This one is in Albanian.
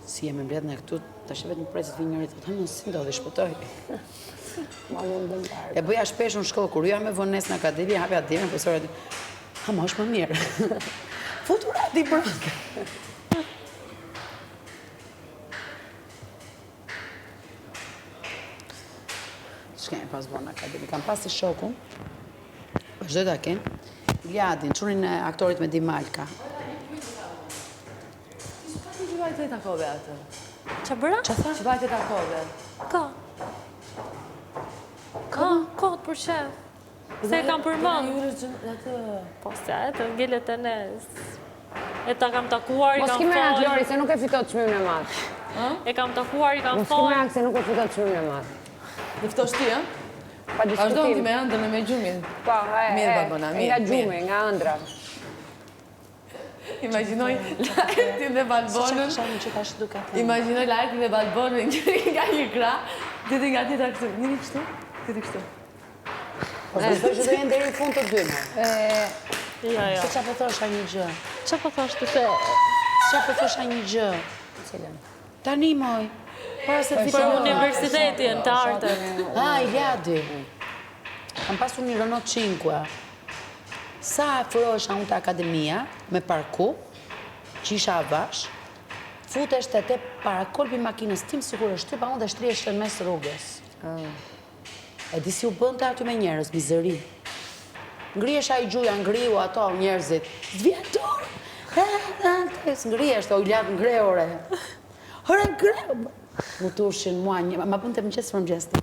Si jemi mbledh në këtu, të shë vetëm presit vinë njëri, të thëmë, si ndodhi, shpëtoj. E bëja shpesh në shkollë, kur jam me vones në akademi, hapja atime, profesorët, ma është më mirë. Futurat i brëndë. Shkemi pas bërë në akademi, kam pas të shoku, vazhdoj të kenë, Iliadin, qurin e aktorit me Di Malka. Që bajtë e takove atë? Që bëra? Që tha? Që bajtë e takove? Ka. Ka, kohët për shef. Se e kam përmënd. Po se e të ngillet e nes. E ta kam takuar, i Mos kam kime rak, falë. Lori, se nuk e fitot çmimin e madh. E kam takuar, i kam Mos kime falë. rak, se nuk e fitot çmimin e madh. Dhe ftosh ti, Pa Vazhdo ti diskutim. me ëndrën e me gjumin. Po, Mirë, Barbona, mirë. nga gjume, nga ëndra. Imagjinoj Lajtin dhe Balbonën. Imagjinoj Lajtin dhe Balbonën nga një krah, diti nga tjetra kështu. Njëri kështu, diti kështu. Po të që do jenë deri në fund të dyne. Ja. Se qa po thosha një gjë? Qa po thashtë të se? Qa po thosha një gjë? Tani moj. Para se të Për universitetin, të artët. Iliadi. Kam pasur një Renault 5. Sa afrohesha unë të akademia, me parku, që isha avash, futeshte te para kolbi makinës tim, sikur është ty, pa unë dhe shtrieshte në mes rrugës. E di si u bënte aty me njerëz, mizëri. Ngriesha i gjuja, ngriu ato njerëzit. Zvjetur! Ngriesht, o Iliad ngreore. Hore ngreu! Mu tushin mua, ma bënte më qesë për më gjesti.